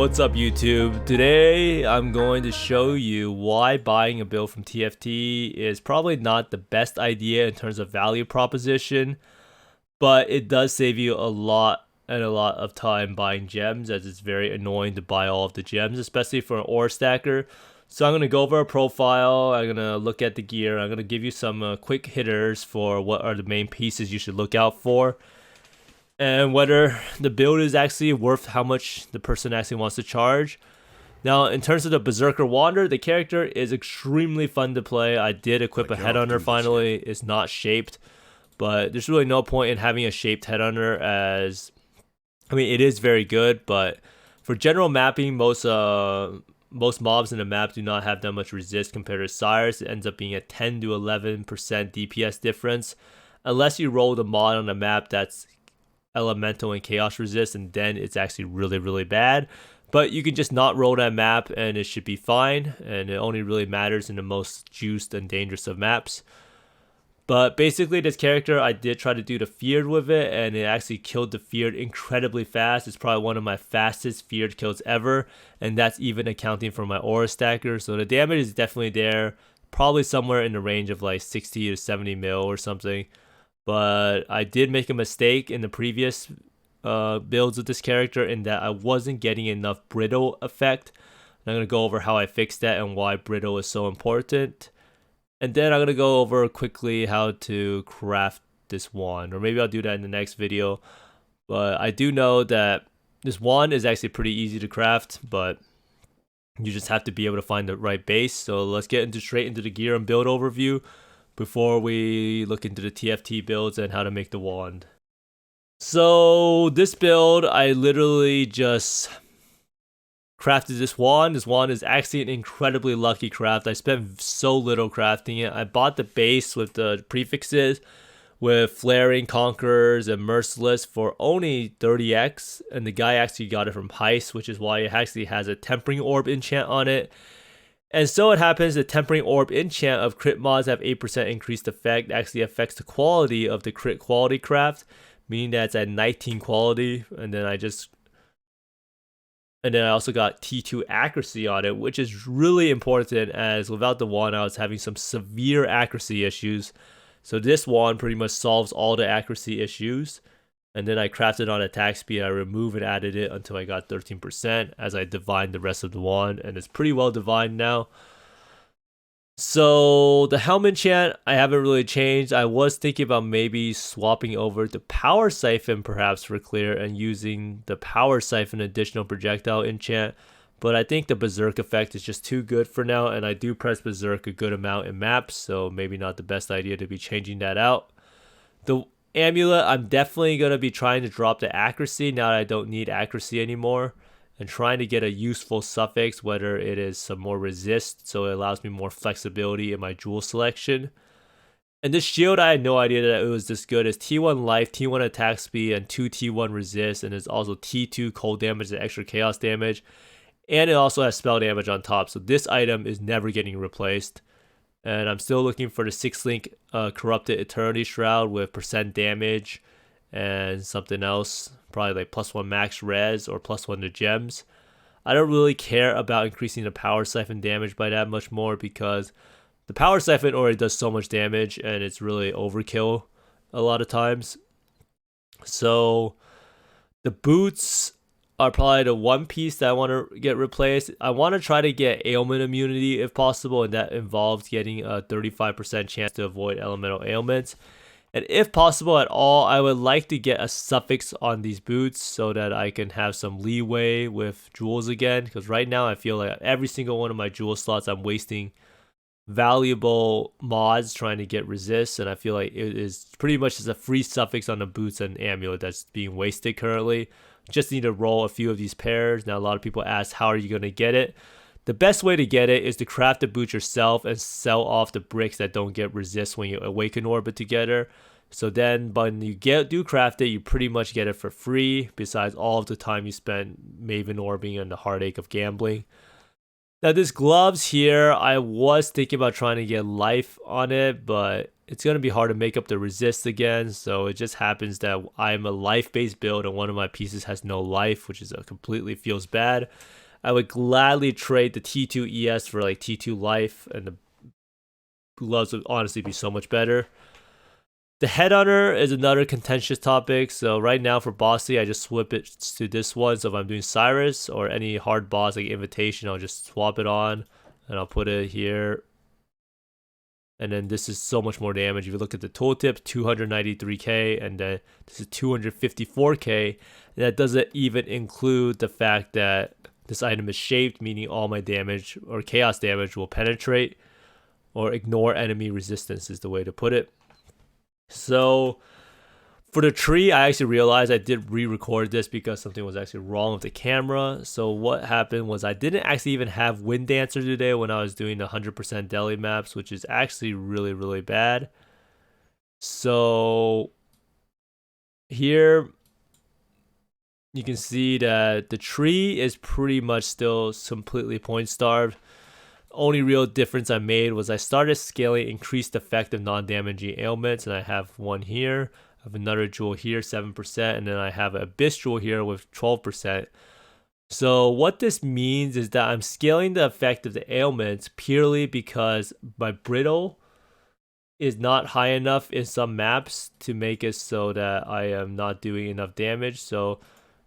What's up YouTube? Today I'm going to show you why buying a build from TFT is probably not the best idea in terms of value proposition, but it does save you a lot of time buying gems, as it's very annoying to buy all of the gems, especially for an ore stacker. So I'm going to go over a profile, I'm going to look at the gear, I'm going to give you some quick hitters for what are the main pieces you should look out for, and whether the build is actually worth how much the person actually wants to charge. Now, in terms of the Berserker Wander, the character is extremely fun to play. I did equip a headhunter finally. It's not shaped, but there's really no point in having a shaped headhunter, as I mean, it is very good, but for general mapping, most mobs in the map do not have that much resist compared to Cyrus. It ends up being a 10 to 11% DPS difference, unless you roll the mod on the map that's elemental and chaos resist, and then it's actually really bad. But you can just not roll that map and it should be fine, and it only really matters in the most juiced and dangerous of maps. But basically, this character, I did try to do the feared with it, and it actually killed the feared incredibly fast. It's probably one of my fastest feared kills ever, and that's even accounting for my aura stacker. So the damage is definitely there, probably somewhere in the range of like 60 to 70 mil or something. But I did make a mistake in the previous builds of this character, in that I wasn't getting enough brittle effect. And I'm going to go over how I fixed that and why brittle is so important. And then I'm going to go over quickly how to craft this wand, or maybe I'll do that in the next video. But I do know that this wand is actually pretty easy to craft, but you just have to be able to find the right base. So let's get straight into the gear and build overview before we look into the TFT builds and how to make the wand. So this build, I literally just crafted this wand. This wand is actually an incredibly lucky craft. I spent so little crafting it. I bought the base with the prefixes with Flaring, Conquerors, and Merciless for only 30x, and the guy actually got it from Heist, which is why it actually has a Tempering Orb enchant on it. And so it happens the Tempering Orb enchant of crit mods have 8% increased effect actually affects the quality of the crit quality craft, meaning that it's at 19 quality. And then I also got T2 accuracy on it, which is really important, as without the wand I was having some severe accuracy issues. So this wand pretty much solves all the accuracy issues. And then I crafted on attack speed. I removed and added it until I got 13% as I divined the rest of the wand, and it's pretty well divined now. So the helm enchant, I haven't really changed. I was thinking about maybe swapping over the Power Siphon perhaps for clear and using the Power Siphon additional projectile enchant, but I think the Berserk effect is just too good for now, and I do press Berserk a good amount in maps, so maybe not the best idea to be changing that out. The amulet, I'm definitely going to be trying to drop the accuracy now that I don't need accuracy anymore, and trying to get a useful suffix, whether it is some more resist, so it allows me more flexibility in my jewel selection. And this shield, I had no idea that it was this good. It's T1 life, T1 attack speed, and 2 T1 resist, and it's also T2 cold damage and extra chaos damage, and it also has spell damage on top, so this item is never getting replaced. And I'm still looking for the 6-link Corrupted Eternity Shroud with % damage and something else. Probably like +1 max res or +1 to gems. I don't really care about increasing the Power Siphon damage by that much more, because the Power Siphon already does so much damage and it's really overkill a lot of times. So the boots are probably the one piece that I want to get replaced. I want to try to get ailment immunity if possible, and that involves getting a 35% chance to avoid elemental ailments. And if possible at all, I would like to get a suffix on these boots so that I can have some leeway with jewels again, because right now I feel like every single one of my jewel slots I'm wasting valuable mods trying to get resist, and I feel like it is pretty much just a free suffix on the boots and amulet that's being wasted currently. Just need to roll a few of these pairs. Now a lot of people ask, how are you going to get it? The best way to get it is to craft the boot yourself and sell off the bricks that don't get resist when you awaken orbit together. So then when you do craft it, you pretty much get it for free, besides all of the time you spent Maven orbing and the heartache of gambling. Now this gloves here, I was thinking about trying to get life on it, but it's going to be hard to make up the resist again. So it just happens that I'm a life based build and one of my pieces has no life, which is completely feels bad. I would gladly trade the T2 ES for like T2 Life, and the gloves would honestly be so much better. The Headhunter is another contentious topic. So right now for Bossy, I just swap it to this one. So if I'm doing Cyrus or any hard boss like Invitation, I'll just swap it on and I'll put it here. And then this is so much more damage. If you look at the tooltip, 293k, and then this is 254k. And that doesn't even include the fact that this item is shaped, meaning all my damage or chaos damage will penetrate or ignore enemy resistance is the way to put it. So for the tree, I actually realized I did re-record this because something was actually wrong with the camera. So what happened was I didn't actually even have Wind Dancer today when I was doing the 100% deli maps, which is actually really, really bad. So here you can see that the tree is pretty much still completely point starved. Only real difference I made was I started scaling increased effective non-damaging ailments, and I have one here. I have another jewel here, 7%, and then I have an Abyss jewel here with 12%. So what this means is that I'm scaling the effect of the ailments purely because my brittle is not high enough in some maps to make it so that I am not doing enough damage. So,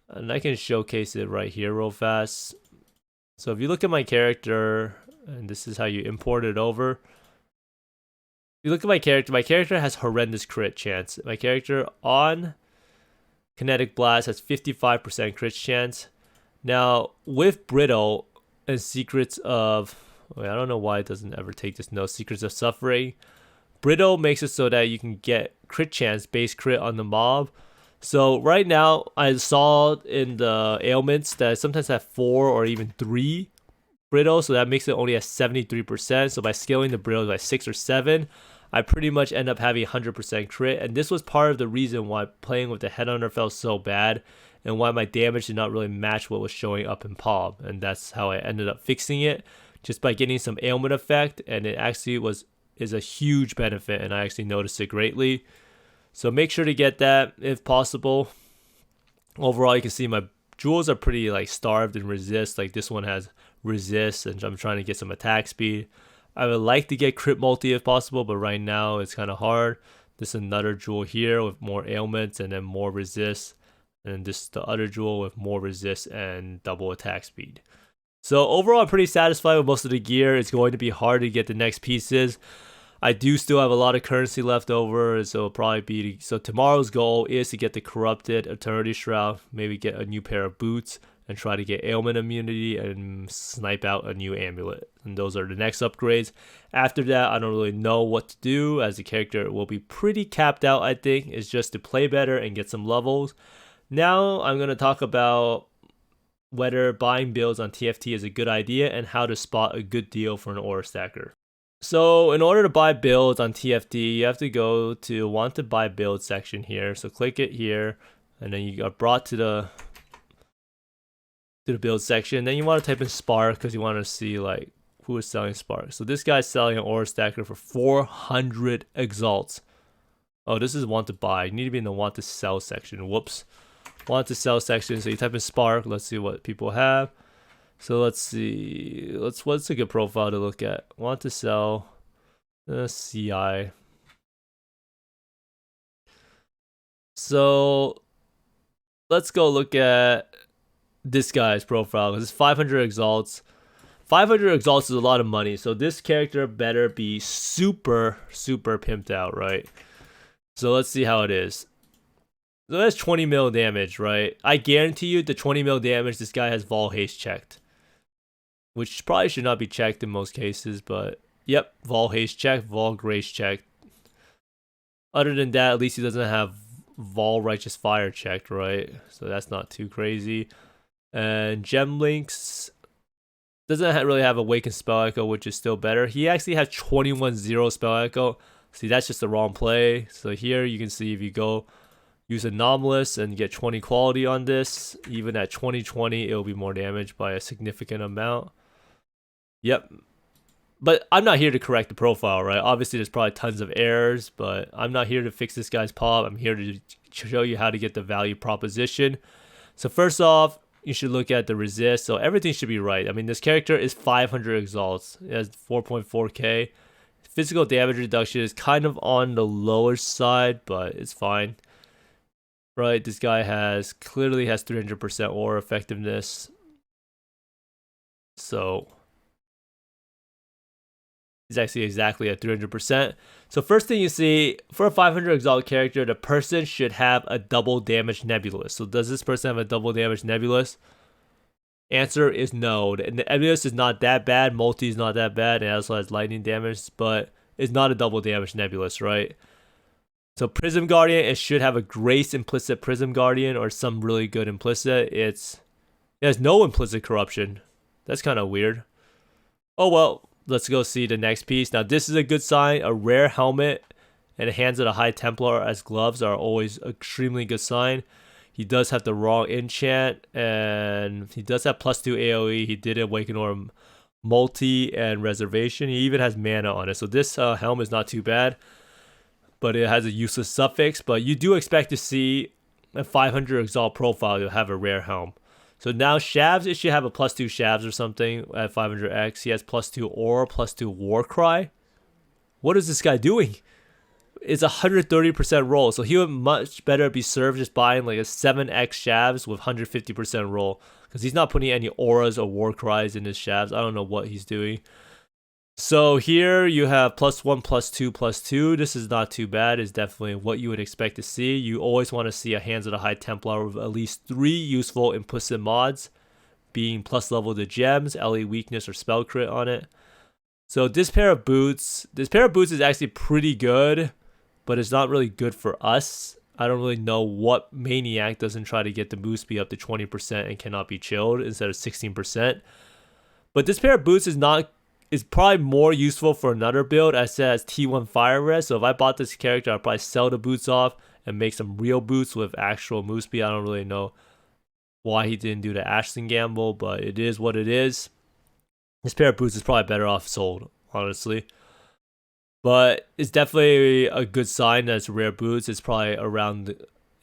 and I can showcase it right here real fast. So if you look at my character, and this is how you import it over. If you look at my character has horrendous crit chance. My character on Kinetic Blast has 55% crit chance. Now, with Brittle and Secrets of... Wait, I don't know why it doesn't ever take this note. Secrets of Suffering. Brittle makes it so that you can get crit chance, base crit on the mob. So right now, I saw in the ailments that I sometimes have 4 or even 3 brittle, so that makes it only at 73%. So by scaling the brittle by 6 or 7, I pretty much end up having 100% crit. And this was part of the reason why playing with the Headhunter felt so bad and why my damage did not really match what was showing up in Palm. And that's how I ended up fixing it, just by getting some ailment effect. And it actually is a huge benefit, and I actually noticed it greatly. So make sure to get that if possible. Overall, you can see my jewels are pretty like starved in resist. Like this one has resist, and I'm trying to get some attack speed. I would like to get crit multi if possible, but right now it's kind of hard. This is another jewel here with more ailments and then more resist, and this is the other jewel with more resist and double attack speed. So overall, I'm pretty satisfied with most of the gear. It's going to be hard to get the next pieces. I do still have a lot of currency left over, so it'll probably be... So tomorrow's goal is to get the Corrupted Eternity Shroud, maybe get a new pair of boots, and try to get ailment immunity and snipe out a new amulet. And those are the next upgrades. After that, I don't really know what to do, as the character will be pretty capped out, I think. It's just to play better and get some levels. Now I'm going to talk about whether buying builds on TFT is a good idea and how to spot a good deal for an ore stacker. So in order to buy builds on TFT, you have to go to want to buy build section here. So click it here, and then you are brought to the build section. Then you want to type in Spark because you want to see like who is selling Spark. So this guy's selling an ore stacker for 400 exalts. Oh, this is want to buy. You need to be in the want to sell section. Whoops. Want to sell section. So you type in Spark. Let's see what people have. So let's see. What's a good profile to look at? Want to sell CI. So let's go look at this guy's profile, because it's 500 exalts. 500 exalts is a lot of money, so this character better be super pimped out, right? So let's see how it is. So that's 20 mil damage, right? I guarantee you the 20 mil damage this guy has Vol Haste checked, which probably should not be checked in most cases, but yep, Vol Haste checked, Vol Grace checked. Other than that, at least he doesn't have Vol Righteous Fire checked, right? So that's not too crazy. And Gem Links doesn't really have Awakened Spell Echo, which is still better. He actually has 21-0 Spell Echo. See, that's just the wrong play. So here you can see if you go use Anomalous and get 20 quality on this, even at 20-20, it'll be more damage by a significant amount. Yep. But I'm not here to correct the profile, right? Obviously, there's probably tons of errors, but I'm not here to fix this guy's pop. I'm here to show you how to get the value proposition. So first off, you should look at the resist. So everything should be right. I mean, this character is 500 exalts. It has 4.4k. Physical damage reduction is kind of on the lower side, but it's fine. Right, this guy clearly has 300% aura effectiveness. So he's actually exactly at 300%. So first thing you see, for a 500 exalt character, the person should have a double damage nebulous. So does this person have a double damage nebulous? Answer is no. The nebulous is not that bad. Multi is not that bad. It also has lightning damage, but it's not a double damage nebulous, right? So Prism Guardian, it should have a Grace implicit Prism Guardian or some really good implicit. It has no implicit corruption. That's kind of weird. Oh well, let's go see the next piece. Now this is a good sign. A rare helmet and the hands of the High Templar as gloves are always extremely good sign. He does have the wrong enchant and he does have +2 AoE. He did Awaken Orb multi and reservation. He even has mana on it. So this helm is not too bad, but it has a useless suffix. But you do expect to see a 500 exalt profile to have a rare helm. So now Shavs, it should have a +2 Shavs or something at 500x. He has +2 Aura, +2 Warcry. What is this guy doing? It's 130% roll. So he would much better be served just buying like a 7x Shavs with 150% roll. Because he's not putting any auras or Warcries in his Shavs. I don't know what he's doing. So here you have +1, +2, +2. This is not too bad. It's definitely what you would expect to see. You always want to see a Hands of the High Templar with at least 3 useful implicit mods, being plus level to gems, LE weakness, or spell crit on it. So this pair of boots is actually pretty good, but it's not really good for us. I don't really know what maniac doesn't try to get the move speed up to 20% and cannot be chilled instead of 16%. But this pair of boots is probably more useful for another build as it has T1 fire res. So if I bought this character, I'd probably sell the boots off and make some real boots with actual move speed. I don't really know why he didn't do the Ashton gamble, but it is what it is. This pair of boots is probably better off sold, honestly. But it's definitely a good sign that it's rare boots. It's probably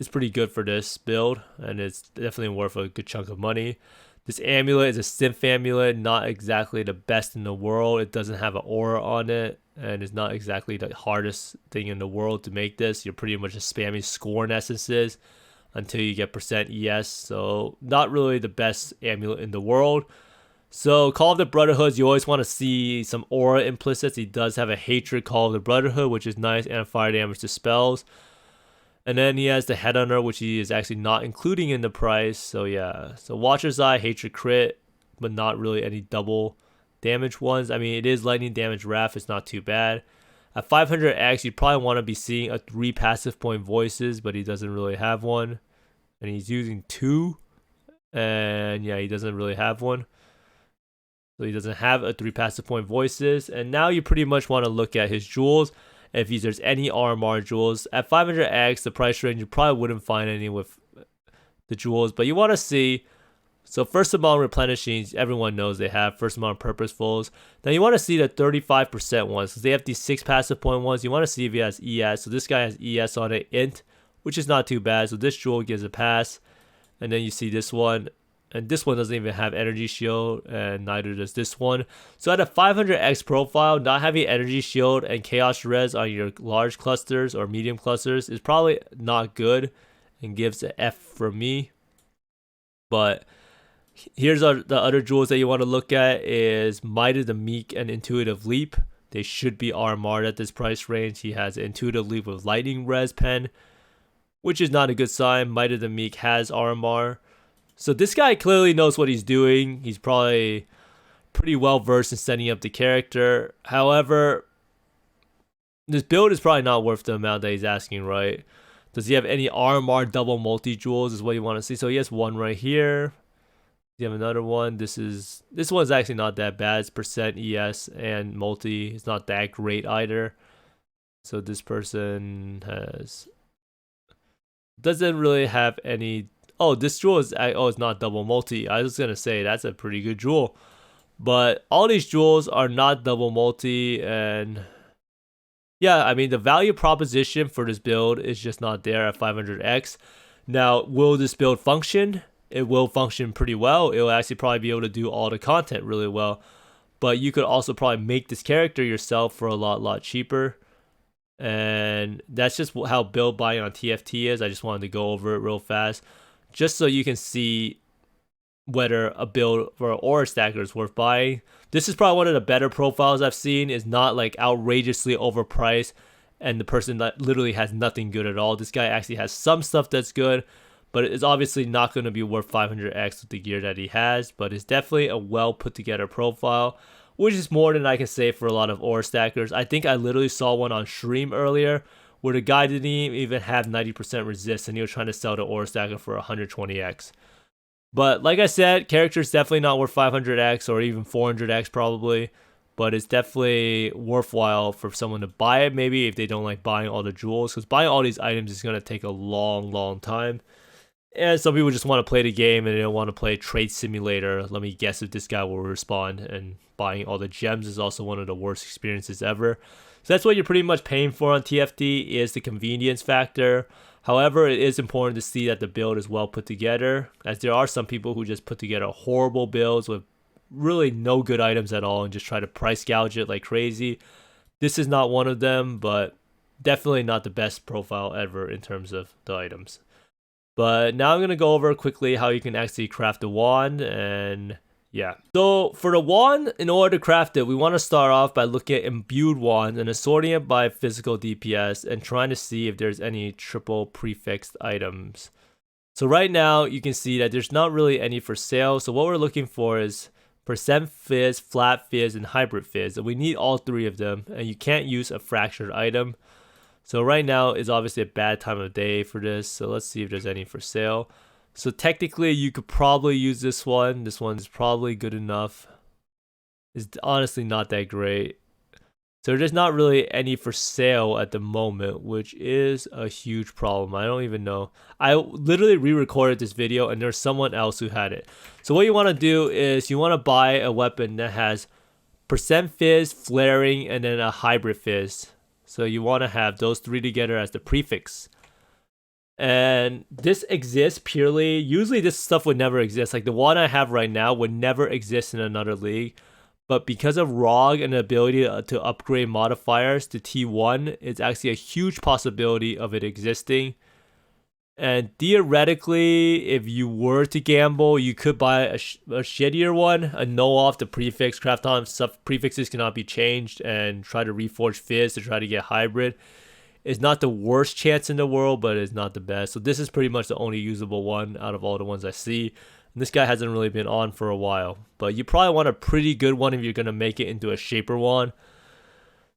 it's pretty good for this build, and it's definitely worth a good chunk of money. This amulet is a synth amulet, not exactly the best in the world. It doesn't have an aura on it, and it's not exactly the hardest thing in the world to make this. You're pretty much just spamming scorn essences until you get %ES, so not really the best amulet in the world. So Call of the Brotherhoods, you always want to see some aura implicits. He does have a Hatred Call of the Brotherhood, which is nice, and fire damage to spells. And then he has the Headhunter, which he is actually not including in the price. So yeah, so Watcher's Eye, Hatred Crit, but not really any double damage ones. I mean, it is lightning damage Wrath. It's not too bad. At 500x, you probably want to be seeing a 3 passive point voices, but he doesn't really have one. And he's using 2. And yeah, he doesn't really have one. So he doesn't have a 3 passive point voices. And now you pretty much want to look at his jewels. If there's any RMR jewels. At 500x, the price range, you probably wouldn't find any with the jewels. But you want to see, so first amount replenishing, everyone knows they have. First amount purposefuls. Then you want to see the 35% ones, because they have these 6 passive point ones. You want to see if he has ES. So this guy has ES on it, Int, which is not too bad. So this jewel gives a pass. And then you see this one. And this one doesn't even have energy shield, and neither does this one. So at a 500x profile, not having energy shield and chaos res on your large clusters or medium clusters is probably not good and gives an F from me. But here's the other jewels that you want to look at is Might of the Meek and Intuitive Leap. They should be RMR'd at this price range. He has Intuitive Leap with Lightning Res Pen, which is not a good sign. Might of the Meek has RMR. So this guy clearly knows what he's doing. He's probably pretty well versed in setting up the character. However, this build is probably not worth the amount that he's asking, right? Does he have any RMR double multi-jewels is what you want to see. So he has one right here. You have another one. This one's actually not that bad. It's %ES and multi. It's not that great either. So this person doesn't really have any. Oh, this jewel is, it's not double multi. I was going to say that's a pretty good jewel. But all these jewels are not double multi. And yeah, I mean, the value proposition for this build is just not there at 500x. Now, will this build function? it will function pretty well. It will actually probably be able to do all the content really well. But you could also probably make this character yourself for a lot cheaper. And that's just how build buying on TFT is. I just wanted to go over it real fast, just so you can see whether a build for an aura stacker is worth buying. This is probably one of the better profiles I've seen. Is not like outrageously overpriced, and the person that literally has nothing good at all. This guy actually has some stuff that's good, but it's obviously not going to be worth 500x with the gear that he has. But it's definitely a well put together profile, which is more than I can say for a lot of ore stackers. I think I literally saw one on stream earlier where the guy didn't even have 90% resist, and he was trying to sell the ore stacker for 120x. But like I said, character is definitely not worth 500x or even 400x probably, but it's definitely worthwhile for someone to buy it, maybe if they don't like buying all the jewels, because buying all these items is going to take a long time. And some people just want to play the game and they don't want to play Trade Simulator. Let me guess if this guy will respond. And buying all the gems is also one of the worst experiences ever. So that's what you're pretty much paying for on TFT, is the convenience factor. However, it is important to see that the build is well put together, as there are some people who just put together horrible builds with really no good items at all and just try to price gouge it like crazy. This is not one of them, but definitely not the best profile ever in terms of the items. But now I'm going to go over quickly how you can actually craft a wand, and yeah. So for the wand, in order to craft it, we want to start off by looking at imbued wands and assorting it by physical DPS and trying to see if there's any triple prefixed items. So right now you can see that there's not really any for sale. So what we're looking for is percent fizz, flat fizz, and hybrid fizz. And we need all three of them, and you can't use a fractured item. So right now is obviously a bad time of day for this. So let's see if there's any for sale. So technically you could probably use this one. This one is probably good enough. It's honestly not that great. So there's not really any for sale at the moment, which is a huge problem. I don't even know. I literally re-recorded this video and there's someone else who had it. So what you want to do is you want to buy a weapon that has percent fizz, flaring, and then a hybrid fizz. So you want to have those three together as the prefix. And this exists purely, usually this stuff would never exist. Like the one I have right now would never exist in another league. But because of ROG and the ability to upgrade modifiers to T1, it's actually a huge possibility of it existing. And theoretically, if you were to gamble, you could buy a shittier one, a null off the prefix, craft on stuff prefixes cannot be changed, and try to reforge fizz to try to get hybrid. It's not the worst chance in the world, but it's not the best. So this is pretty much the only usable one out of all the ones I see. And this guy hasn't really been on for a while, but you probably want a pretty good one if you're going to make it into a shaper wand.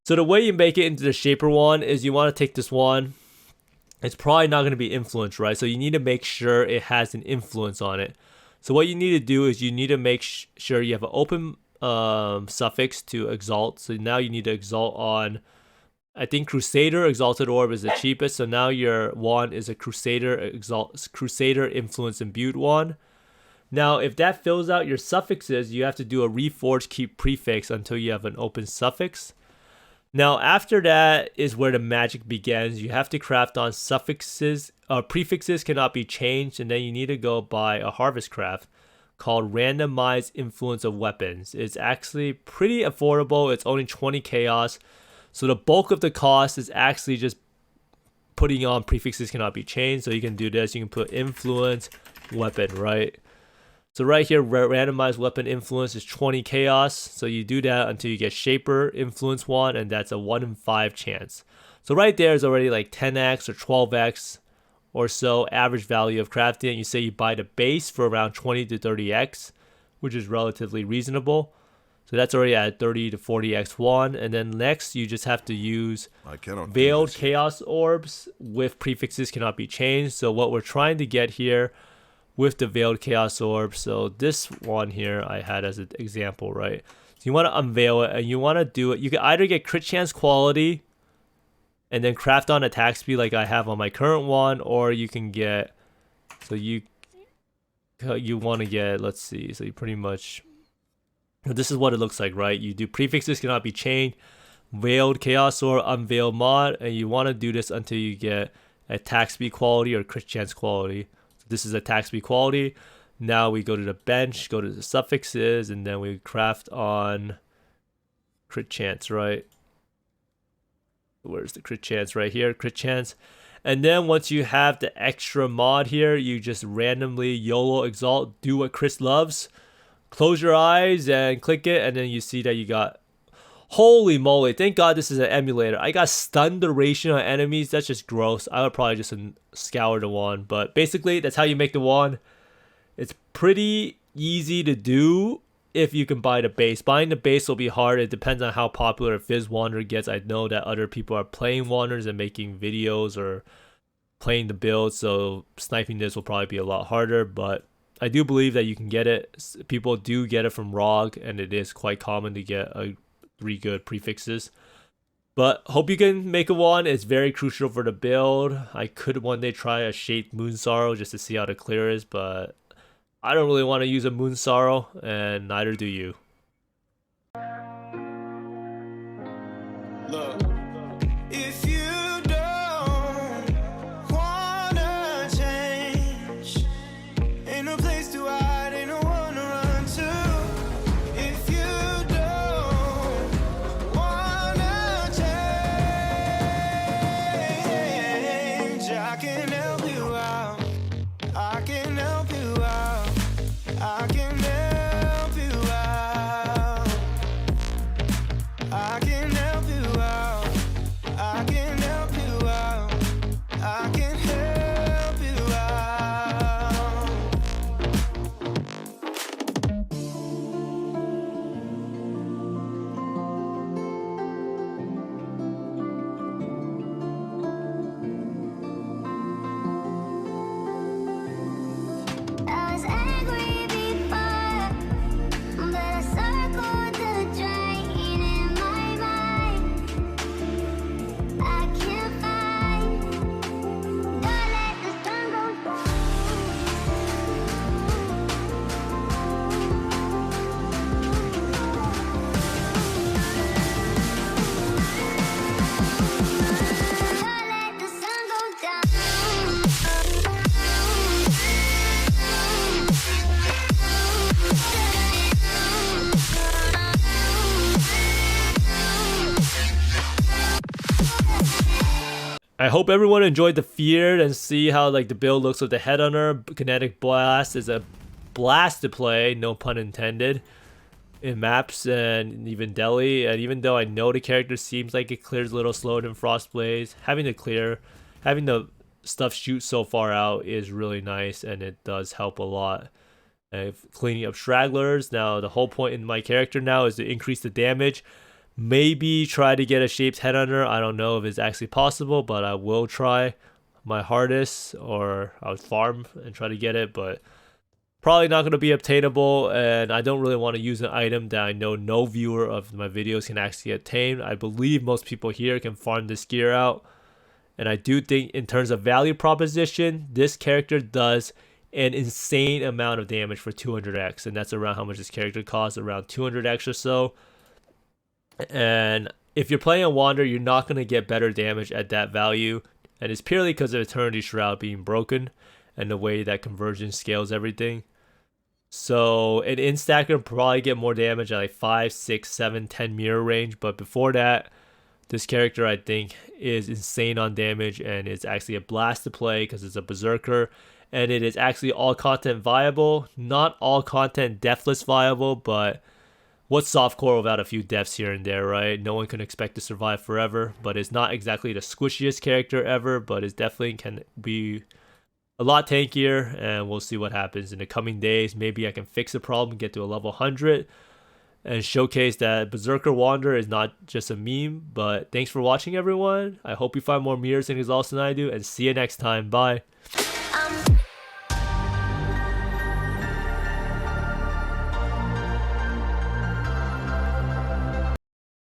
So the way you make it into the shaper wand is you want to take this wand. It's probably not going to be influence, right? So you need to make sure it has an influence on it. So what you need to do is you need to make sure you have an open suffix to exalt. So now you need to exalt on, I think Crusader Exalted Orb is the cheapest. So now your wand is a Crusader Influence Imbued wand. Now if that fills out your suffixes, you have to do a reforge keep prefix until you have an open suffix. Now after that is where the magic begins. You have to craft on suffixes. Prefixes cannot be changed, and then you need to go buy a harvest craft called Randomized Influence of Weapons. It's actually pretty affordable. It's only 20 chaos. So the bulk of the cost is actually just putting on prefixes cannot be changed. So you can do this. You can put influence weapon, right? So right here, randomized weapon influence is 20 chaos. So you do that until you get shaper influence wand, and that's a 1 in 5 chance. So right there is already like 10x or 12x or so average value of crafting. You say you buy the base for around 20 to 30x, which is relatively reasonable. So that's already at 30 to 40x wand. And then next, you just have to use veiled chaos orbs with prefixes cannot be changed. So what we're trying to get here with the veiled chaos orb, so this one here I had as an example, right? So you want to unveil it and you want to do it. You can either get crit chance quality and then craft on attack speed like I have on my current one, or you can get, so you want to get, let's see, so you pretty much, this is what it looks like, right? You do prefixes cannot be changed, veiled chaos orb, unveiled mod, and you want to do this until you get attack speed quality or crit chance quality. This is attack speed quality. Now we go to the bench, go to the suffixes, and then we craft on crit chance, right? Where's the crit chance? Right here, crit chance. And then once you have the extra mod here, you just randomly YOLO exalt, do what Chris loves. Close your eyes and click it, and then you see that you got, holy moly, thank God this is an emulator. I got stun duration on enemies. That's just gross. I would probably just scour the wand, but basically that's how you make the wand. It's pretty easy to do if you can buy the base. Buying the base will be hard. It depends on how popular Fizz Wander gets. I know that other people are playing Wanders and making videos or playing the build, so sniping this will probably be a lot harder, but I do believe that you can get it. People do get it from ROG, and it is quite common to get 3 good prefixes. But hope you can make a wand. It's very crucial for the build. I could one day try a Shaped Moon Sorrow just to see how the clear is, but I don't really want to use a Moon Sorrow, and neither do you. Look, if you don't wanna change, ain't no place to hide, ain't no one to run to. If you don't wanna change, I can help you out. I can help you out. I can help you out. I can help you out. I can help you out. I can help you out. I was angry before, but I circled the drain in my mind. I can't find. Don't let the sun go down. Don't let the sun go down. I hope everyone enjoyed the feared and see how like the build looks with the Headhunter. Kinetic Blast is a blast to play, no pun intended, in maps and even Delhi. And even though I know the character seems like it clears a little slower than Frostblaze, having the stuff shoot so far out is really nice, and it does help a lot. Cleaning up stragglers. Now the whole point in my character now is to increase the damage. Maybe try to get a Shaped Headhunter. I don't know if it's actually possible, but I will try my hardest, or I would farm and try to get it, but probably not going to be obtainable, and I don't really want to use an item that I know no viewer of my videos can actually obtain. I believe most people here can farm this gear out, and I do think in terms of value proposition, this character does an insane amount of damage for 200x, and that's around how much this character costs, around 200x or so. And if you're playing a Wander, you're not going to get better damage at that value, and it's purely because of Eternity Shroud being broken and the way that conversion scales everything. So an instacker will probably get more damage at like 5, 6, 7, 10 mirror range, but before that, this character I think is insane on damage, and it's actually a blast to play because it's a Berserker, and it is actually all content viable. Not all content deathless viable, but what's softcore without a few deaths here and there, right? No one can expect to survive forever, but it's not exactly the squishiest character ever, but it definitely can be a lot tankier, and we'll see what happens in the coming days. Maybe I can fix the problem, get to a level 100, and showcase that Berserker Wander is not just a meme. But thanks for watching, everyone. I hope you find more mirrors and exalts than I do, and see you next time. Bye.